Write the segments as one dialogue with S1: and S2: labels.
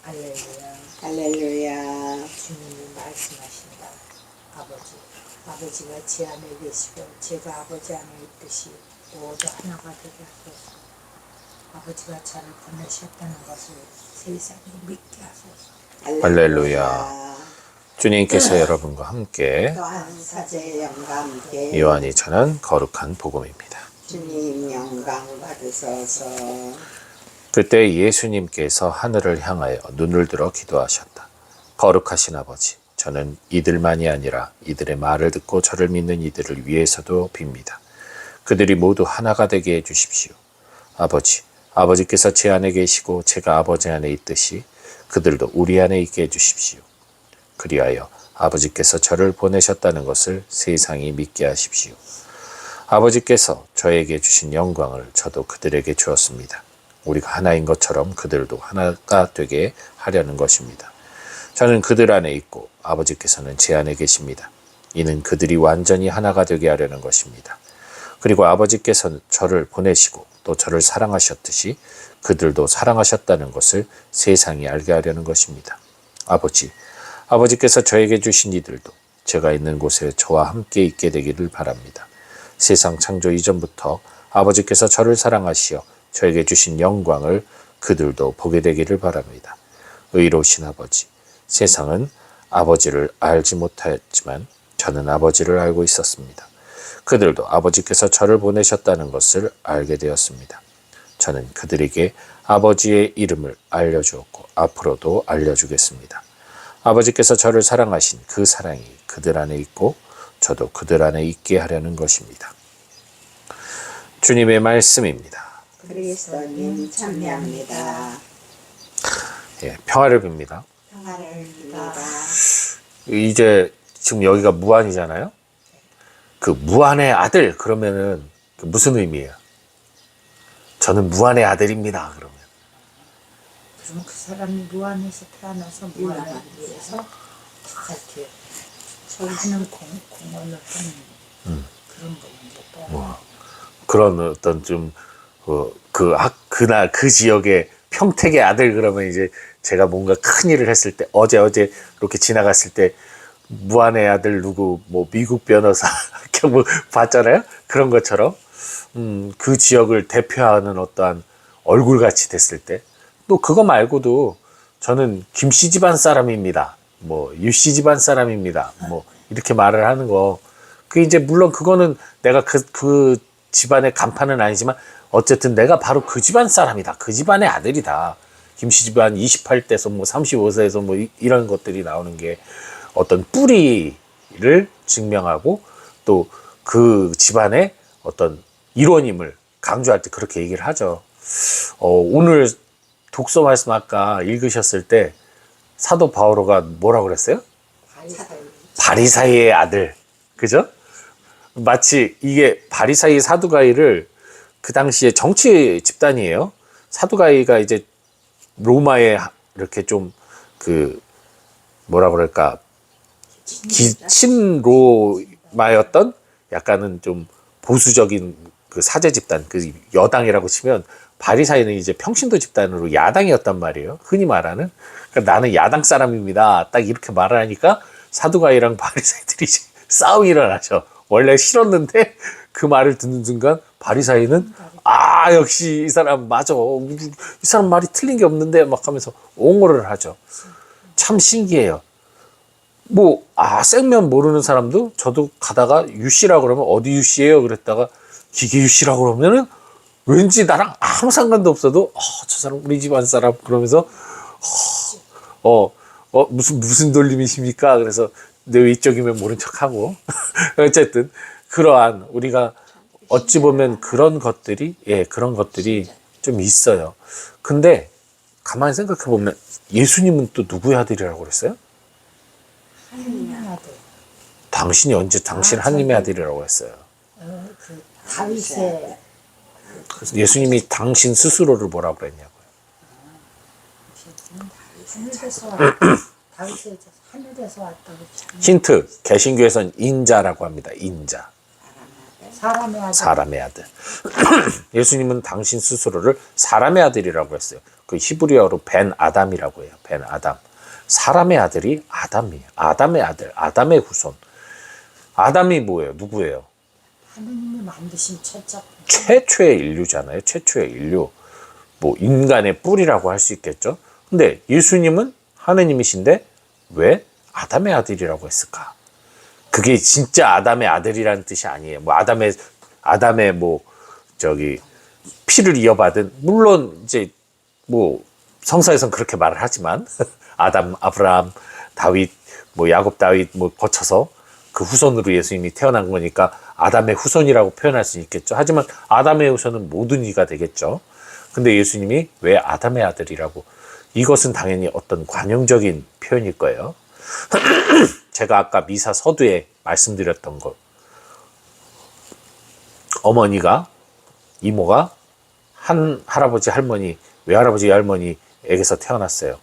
S1: 할렐루야.
S2: 할렐루야.
S1: 주님이 말씀하신다. 아버지가 제 안에 계시고 제가 아버지 안에 있듯이 모두 하나가 되게 하소서. 아버지가 저를 보내셨다는 것을 세상에 믿게 하소서.
S3: 할렐루야. 주님께서 여러분과 함께
S2: 또한 사제의 영과 함께
S3: 요한이 전한 거룩한 복음입니다.
S2: 주님 영광 받으소서.
S3: 그때 예수님께서 하늘을 향하여 눈을 들어 기도하셨다. 거룩하신 아버지, 저는 이들만이 아니라 이들의 말을 듣고 저를 믿는 이들을 위해서도 빕니다. 그들이 모두 하나가 되게 해주십시오. 아버지께서 제 안에 계시고 제가 아버지 안에 있듯이 그들도 우리 안에 있게 해주십시오. 그리하여 아버지께서 저를 보내셨다는 것을 세상이 믿게 하십시오. 아버지께서 저에게 주신 영광을 저도 그들에게 주었습니다. 우리가 하나인 것처럼 그들도 하나가 되게 하려는 것입니다. 저는 그들 안에 있고 아버지께서는 제 안에 계십니다. 이는 그들이 완전히 하나가 되게 하려는 것입니다. 그리고 아버지께서는 저를 보내시고 또 저를 사랑하셨듯이 그들도 사랑하셨다는 것을 세상이 알게 하려는 것입니다. 아버지께서 저에게 주신 이들도 제가 있는 곳에 저와 함께 있게 되기를 바랍니다. 세상 창조 이전부터 아버지께서 저를 사랑하시어 저에게 주신 영광을 그들도 보게 되기를 바랍니다. 의로우신 아버지, 세상은 아버지를 알지 못하였지만 저는 아버지를 알고 있었습니다. 그들도 아버지께서 저를 보내셨다는 것을 알게 되었습니다. 저는 그들에게 아버지의 이름을 알려주었고 앞으로도 알려주겠습니다. 아버지께서 저를 사랑하신 그 사랑이 그들 안에 있고 저도 그들 안에 있게 하려는 것입니다. 주님의 말씀입니다.
S2: 그리스도님 참여합니다.
S3: 예, 평화를 빕니다.
S2: 평화를 빕니다.
S3: 이제 지금 여기가 무안이잖아요. 그 무안의 아들 그러면은 무슨 의미예요? 저는 무안의 아들입니다. 그러면
S1: 그럼 그 사람이 무안에서 태어나서 무안을 위해서 이렇게 많은 공헌을 하는 그런 분인데
S3: 그런 어떤 좀 그날 그 지역의 평택의 아들 그러면 이제 제가 뭔가 큰 일을 했을 때 어제 이렇게 지나갔을 때 무안의 아들 누구 뭐 미국 변호사 뭐 봤잖아요. 그런 것처럼 그 지역을 대표하는 어떠한 얼굴같이 됐을 때 또 그거 말고도 저는 김씨 집안 사람입니다. 뭐 유씨 집안 사람입니다. 뭐 이렇게 말을 하는 거 그 이제 물론 그거는 내가 그 집안의 간판은 아니지만 어쨌든 내가 바로 그 집안 사람이다. 그 집안의 아들이다. 김씨 집안 28대에서 뭐 35세에서 뭐 이런 것들이 나오는 게 어떤 뿌리를 증명하고 또 그 집안의 어떤 일원임을 강조할 때 그렇게 얘기를 하죠. 오늘 독서 말씀 아까 읽으셨을 때 사도 바오로가 뭐라고 그랬어요? 바리사이의 아들. 그죠? 마치 이게 바리사이 사두가이를 그 당시에 정치 집단이에요. 사두가이가 이제 로마에 이렇게 좀 뭐라 그럴까 친로마였던 약간은 좀 보수적인 그 사제 집단, 그 여당이라고 치면 바리사이는 이제 평신도 집단으로 야당이었단 말이에요. 흔히 말하는. 그러니까 나는 야당 사람입니다. 딱 이렇게 말을 하니까 사두가이랑 바리사이들이 싸움이 일어나죠. 원래 싫었는데 그 말을 듣는 순간 바리사이는 역시 이 사람 맞아. 이 사람 말이 틀린 게 없는데 막 하면서 옹호를 하죠. 참 신기해요. 생면 모르는 사람도 저도 가다가 유씨라고 그러면 어디 유씨예요? 그랬다가 기계 유씨라고 그러면은 왠지 나랑 아무 상관도 없어도 저 사람 우리 집안 사람 그러면서 무슨 돌림이십니까? 그래서 내 이쪽이면 모른 척하고 어쨌든 그러한 우리가 어찌 보면 그런 것들이 좀 있어요. 근데 가만히 생각해 보면 예수님은 또 누구의 아들이라고 그랬어요?
S1: 하나님의 아들.
S3: 당신이 언제 당신 하나님의 아들이라고 했어요?
S1: 그 다윗의
S3: 그래서 예수님이 당신 스스로를 뭐라고 그랬냐고요?
S1: 하늘에서 다윗의 하늘에서 왔다고.
S3: 힌트, 개신교에서는 인자라고 합니다. 인자.
S1: 사람의 아들.
S3: 사람의 아들. 예수님은 당신 스스로를 사람의 아들이라고 했어요. 그 히브리어로 벤 아담이라고 해요. 벤 아담. 사람의 아들이 아담이에요. 아담의 아들, 아담의 후손. 아담이 뭐예요? 누구예요?
S1: 하느님이 만드신 첫작.
S3: 최초의 인류잖아요. 최초의 인류. 뭐 인간의 뿌리라고 할 수 있겠죠. 근데 예수님은 하느님이신데 왜 아담의 아들이라고 했을까? 그게 진짜 아담의 아들이라는 뜻이 아니에요. 뭐 아담의 뭐 저기 피를 이어받은, 물론 이제 뭐 성서에선 그렇게 말을 하지만 아담, 아브라함, 다윗, 뭐 야곱, 다윗 뭐 거쳐서 그 후손으로 예수님이 태어난 거니까 아담의 후손이라고 표현할 수 있겠죠. 하지만 아담의 후손은 모든 이가 되겠죠. 근데 예수님이 왜 아담의 아들이라고? 이것은 당연히 어떤 관용적인 표현일 거예요. 제가 아까 미사 서두에 말씀드렸던 것. 어머니가, 이모가 한 할아버지, 할머니, 외할아버지, 외할머니에게서 태어났어요.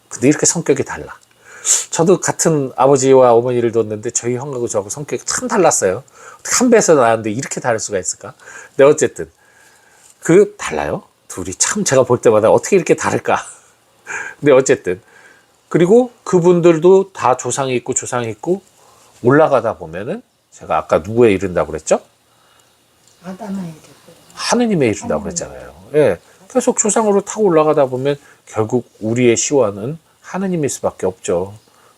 S3: 근데 이렇게 성격이 달라. 저도 같은 아버지와 어머니를 뒀는데 저희 형하고 저하고 성격이 참 달랐어요. 한 배에서 나왔는데 이렇게 다를 수가 있을까? 근데 어쨌든 달라요. 둘이 참 제가 볼 때마다 어떻게 이렇게 다를까? 근데 어쨌든 그리고 그분들도 다 조상이 있고 올라가다 보면은 제가 아까 누구에 이른다고 그랬죠?
S1: 아담의 이르고
S3: 하느님에 이른다고 그랬잖아요. 예. 계속 조상으로 타고 올라가다 보면 결국 우리의 시원은 하느님일 수밖에 없죠.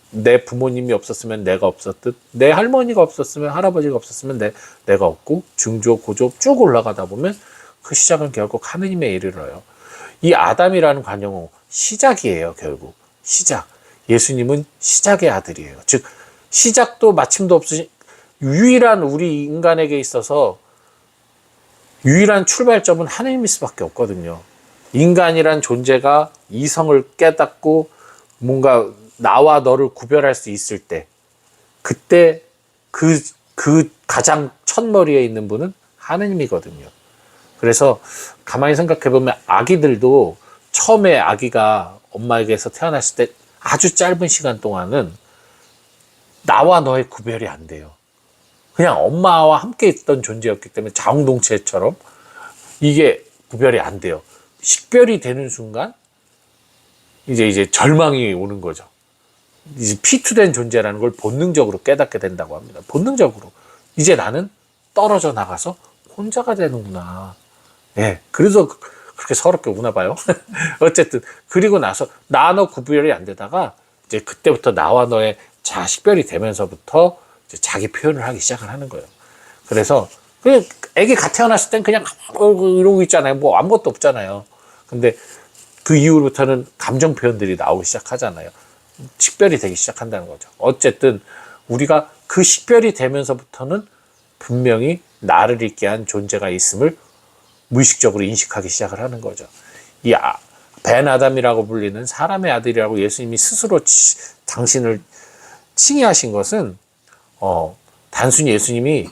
S3: 내 부모님이 없었으면 내가 없었듯, 내 할머니가 없었으면, 할아버지가 없었으면 내가 없고, 중조, 고조 쭉 올라가다 보면 그 시작은 결국 하느님에 이르러요. 이 아담이라는 관용은 시작이에요. 결국 시작. 예수님은 시작의 아들이에요. 즉 시작도 마침도 없으신 유일한, 우리 인간에게 있어서 유일한 출발점은 하느님일 수밖에 없거든요. 인간이란 존재가 이성을 깨닫고 뭔가 나와 너를 구별할 수 있을 때, 그때 그 가장 첫머리에 있는 분은 하느님이거든요. 그래서 가만히 생각해 보면 아기들도 처음에 아기가 엄마에게서 태어났을 때 아주 짧은 시간 동안은 나와 너의 구별이 안 돼요. 그냥 엄마와 함께 있던 존재였기 때문에 자웅동체처럼 이게 구별이 안 돼요. 식별이 되는 순간 이제 절망이 오는 거죠. 이제 피투된 존재라는 걸 본능적으로 깨닫게 된다고 합니다. 본능적으로 이제 나는 떨어져 나가서 혼자가 되는구나. 예, 그래서 그렇게 서럽게 우나 봐요. 어쨌든 그리고 나서 나 너 구별이 안 되다가 이제 그때부터 나와 너의 식별이 되면서부터 이제 자기 표현을 하기 시작을 하는 거예요. 그래서 그냥 애기 갓 태어났을 땐 그냥 이러고 있잖아요. 뭐 아무것도 없잖아요. 근데 그 이후부터는 감정 표현들이 나오기 시작하잖아요. 식별이 되기 시작한다는 거죠. 어쨌든 우리가 그 식별이 되면서부터는 분명히 나를 있게 한 존재가 있음을 무의식적으로 인식하기 시작을 하는 거죠. 이 벤 아담이라고 불리는 사람의 아들이라고 예수님이 스스로 당신을 칭의하신 것은 단순히 예수님이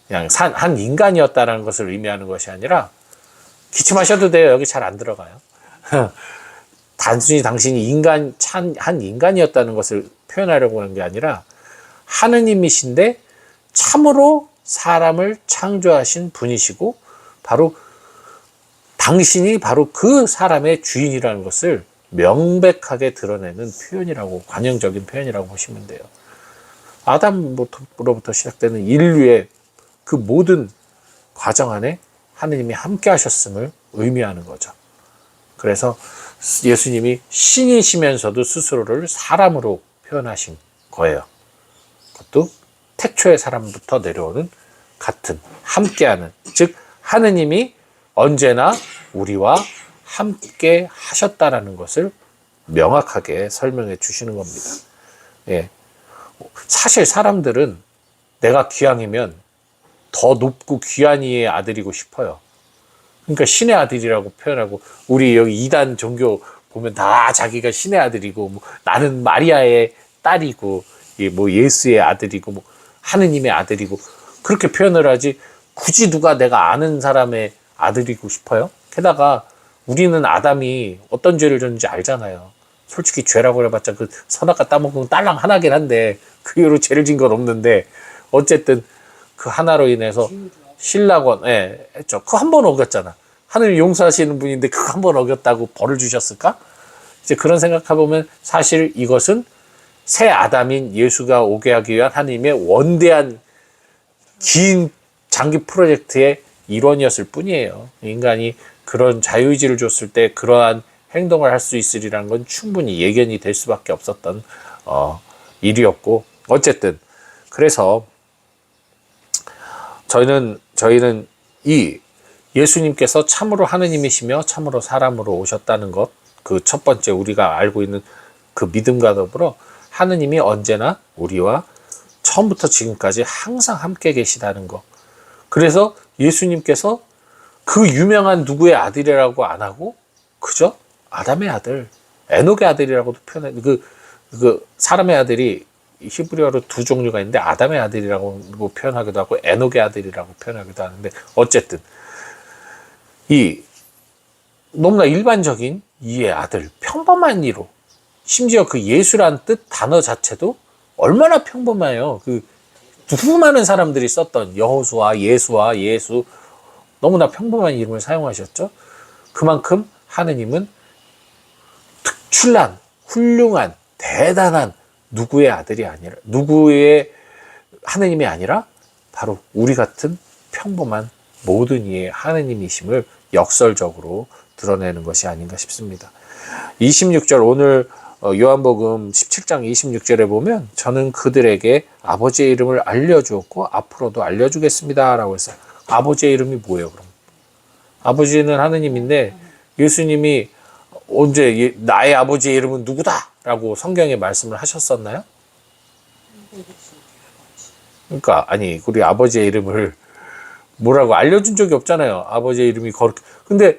S3: 그냥 한 인간이었다라는 것을 의미하는 것이 아니라, 기침하셔도 돼요. 여기 잘 안 들어가요. 단순히 당신이 한 인간이었다는 것을 표현하려고 하는 게 아니라 하느님이신데 참으로 사람을 창조하신 분이시고 바로 당신이 바로 그 사람의 주인이라는 것을 명백하게 드러내는 표현이라고, 관용적인 표현이라고 보시면 돼요. 아담으로부터 시작되는 인류의 그 모든 과정 안에 하느님이 함께 하셨음을 의미하는 거죠. 그래서 예수님이 신이시면서도 스스로를 사람으로 표현하신 거예요. 그것도 태초의 사람부터 내려오는 같은, 함께하는, 즉 하느님이 언제나 우리와 함께 하셨다라는 것을 명확하게 설명해 주시는 겁니다. 예. 사실 사람들은 내가 기왕이면 더 높고 귀한 이의 아들이고 싶어요. 그러니까 신의 아들이라고 표현하고, 우리 여기 이단 종교 보면 다 자기가 신의 아들이고, 뭐 나는 마리아의 딸이고, 뭐 예수의 아들이고, 뭐 하느님의 아들이고, 그렇게 표현을 하지 굳이 누가 내가 아는 사람의 아들이고 싶어요? 게다가 우리는 아담이 어떤 죄를 졌는지 알잖아요. 솔직히 죄라고 해봤자 그 선악과 따먹은 딸랑 하나긴 한데 그 이후로 죄를 진 건 없는데, 어쨌든 그 하나로 인해서 신라권, 예, 했죠. 그 한 번 어겼잖아. 하느님 용서하시는 분인데 그거 한 번 어겼다고 벌을 주셨을까? 이제 그런 생각해보면 사실 이것은 새 아담인 예수가 오게 하기 위한 하느님의 원대한 긴 장기 프로젝트의 일원이었을 뿐이에요. 인간이 그런 자유의지를 줬을 때 그러한 행동을 할 수 있으리라는 건 충분히 예견이 될 수밖에 없었던 일이었고, 어쨌든 그래서 저희는 이 예수님께서 참으로 하느님이시며 참으로 사람으로 오셨다는 것, 그 첫 번째 우리가 알고 있는 그 믿음과 더불어 하느님이 언제나 우리와 처음부터 지금까지 항상 함께 계시다는 것. 그래서 예수님께서 그 유명한 누구의 아들이라고 안 하고 그저 아담의 아들, 에녹의 아들이라고도 표현해. 그 사람의 아들이 히브리어로 두 종류가 있는데 아담의 아들이라고 표현하기도 하고 에녹의 아들이라고 표현하기도 하는데, 어쨌든 이 너무나 일반적인 이의 아들, 평범한 이로, 심지어 그 예수란 뜻 단어 자체도 얼마나 평범해요. 그 수많은 사람들이 썼던 여호수아, 예수와 예수, 너무나 평범한 이름을 사용하셨죠. 그만큼 하느님은 특출난, 훌륭한, 대단한 누구의 아들이 아니라, 누구의 하느님이 아니라 바로 우리 같은 평범한 모든 이의 하느님이심을 역설적으로 드러내는 것이 아닌가 싶습니다. 26절, 오늘 요한복음 17장 26절에 보면 저는 그들에게 아버지의 이름을 알려주었고 앞으로도 알려주겠습니다 라고 했어요. 아버지의 이름이 뭐예요 그럼? 아버지는 하느님인데 예수님이 언제 나의 아버지의 이름은 누구다 라고 성경에 말씀을 하셨었나요? 그러니까 아니, 우리 아버지의 이름을 뭐라고 알려준 적이 없잖아요. 아버지의 이름이 거룩. 근데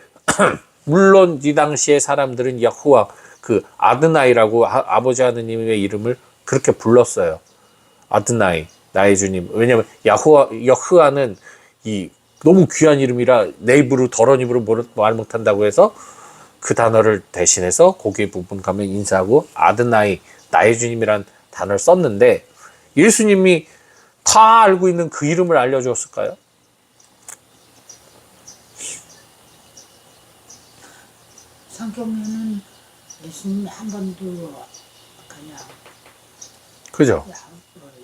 S3: 물론 이 당시에 사람들은 야후와 그 아드나이라고 아버지 하느님의 이름을 그렇게 불렀어요. 아드나이, 나의 주님. 왜냐면 여흐와는 이 너무 귀한 이름이라 내 입으로 더러운 입으로 말 못한다고 해서 그 단어를 대신해서 고개 부분 가면 인사하고 아드나이, 나의 주님이란 단어를 썼는데, 예수님이 다 알고 있는 그 이름을 알려주었을까요?
S1: 성경에는 예수님이 한 번도 그냥
S3: 그죠?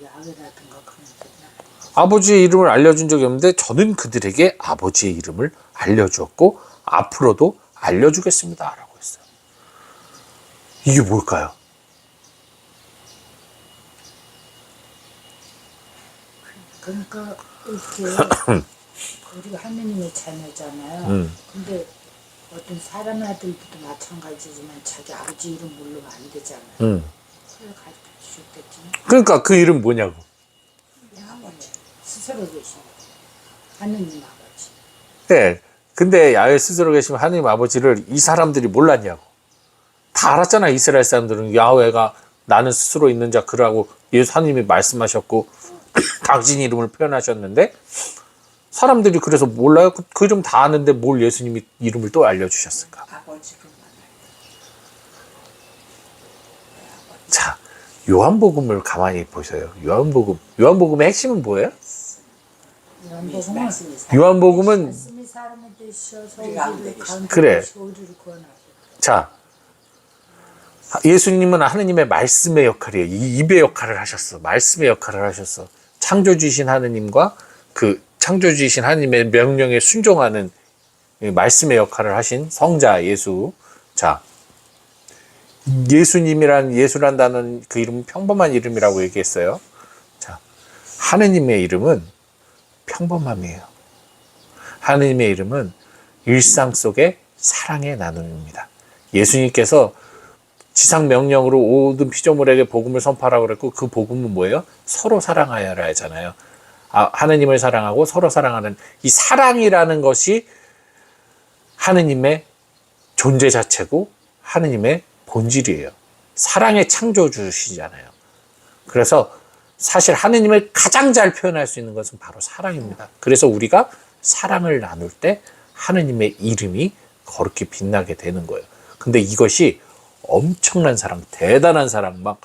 S1: 야외라든가 그런 게
S3: 아버지의 이름을 알려준 적이 없는데 저는 그들에게 아버지의 이름을 알려주었고 앞으로도 알려주겠습니다 라고 했어요. 이게 뭘까요?
S1: 그러니까 이렇게 우리가 하느님의 자녀잖아요. 근데 어떤 사람의 아들도 마찬가지지만 자기 아버지 이름 모르면 안 되잖아요. 그래 가르쳐 주셨겠지.
S3: 그러니까 그 이름 뭐냐고.
S1: 스스로 계신 하느님 아버지.
S3: 네. 근데 야외 스스로 계시면 하느님 아버지를 이 사람들이 몰랐냐고. 다 알았잖아. 이스라엘 사람들은 야훼가 나는 스스로 있는 자 그라고 예수 하느님이 말씀하셨고 당신 이름을 표현하셨는데 사람들이 그래서 몰라요? 그 이름 다 아는데 뭘 예수님이 이름을 또 알려주셨을까?
S2: 아버지로만
S3: 자, 요한복음을 가만히 보세요. 요한복음의 핵심은 뭐예요? 요한복음은
S1: 말씀이 사람이 되셔서
S2: 우리가 안
S1: 우리를
S2: 되게
S1: 가운데
S3: 그래.
S1: 두시고 우리를 구원하셨다.
S3: 자, 예수님은 하느님의 말씀의 역할이에요. 이 입의 역할을 하셨어. 말씀의 역할을 하셨어. 창조주이신 하느님과 그 창조주이신 하느님의 명령에 순종하는 말씀의 역할을 하신 성자 예수. 자, 예수란다는 그 이름은 평범한 이름이라고 얘기했어요. 자, 하느님의 이름은 평범함이에요. 하느님의 이름은 일상 속의 사랑의 나눔입니다. 예수님께서 지상 명령으로 모든 피조물에게 복음을 선포하라고 그랬고 그 복음은 뭐예요? 서로 사랑하여라 하잖아요. 하느님을 사랑하고 서로 사랑하는 이 사랑이라는 것이 하느님의 존재 자체고 하느님의 본질이에요. 사랑의 창조주시잖아요. 그래서 사실 하느님을 가장 잘 표현할 수 있는 것은 바로 사랑입니다. 그래서 우리가 사랑을 나눌 때 하느님의 이름이 거룩히 빛나게 되는 거예요. 근데 이것이 엄청난 사랑, 대단한 사랑, 막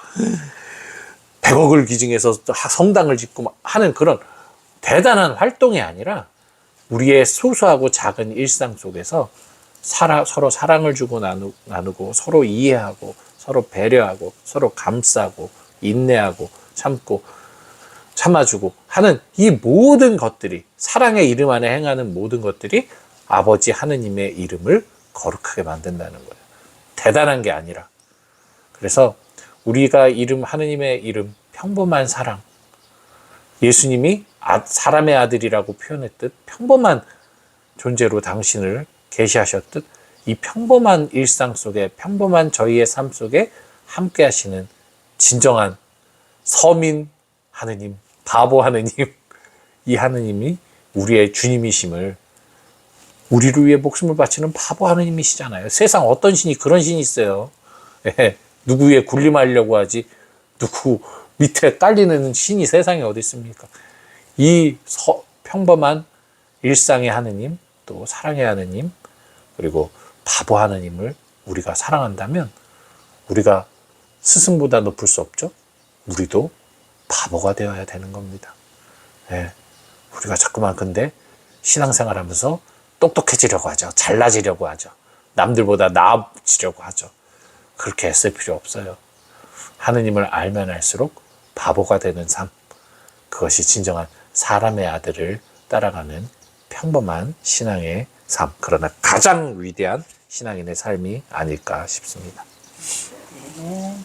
S3: 100억을 기증해서 성당을 짓고 막 하는 그런 대단한 활동이 아니라 우리의 소소하고 작은 일상 속에서 서로 사랑을 주고 나누고 서로 이해하고 서로 배려하고 서로 감싸고 인내하고 참고 참아주고 하는 이 모든 것들이, 사랑의 이름 안에 행하는 모든 것들이 아버지 하느님의 이름을 거룩하게 만든다는 거예요. 대단한 게 아니라. 그래서 우리가 하느님의 이름, 평범한 사랑, 예수님이 사람의 아들이라고 표현했듯 평범한 존재로 당신을 계시하셨듯 이 평범한 일상 속에, 평범한 저희의 삶 속에 함께 하시는 진정한 서민 하느님, 바보 하느님, 이 하느님이 우리의 주님이심을, 우리를 위해 목숨을 바치는 바보 하느님이시잖아요. 세상 어떤 신이 그런 신이 있어요. 예, 누구 위에 군림하려고 하지 누구 밑에 깔리는 신이 세상에 어디 있습니까? 이 평범한 일상의 하느님, 또 사랑의 하느님, 그리고 바보 하느님을 우리가 사랑한다면 우리가 스승보다 높을 수 없죠. 우리도 바보가 되어야 되는 겁니다. 예, 우리가 자꾸만 근데 신앙생활 하면서 똑똑해지려고 하죠. 잘나지려고 하죠. 남들보다 나아지려고 하죠. 그렇게 애쓸 필요 없어요. 하느님을 알면 알수록 바보가 되는 삶, 그것이 진정한 사람의 아들을 따라가는 평범한 신앙의 삶, 그러나 가장 위대한 신앙인의 삶이 아닐까 싶습니다.
S1: 네.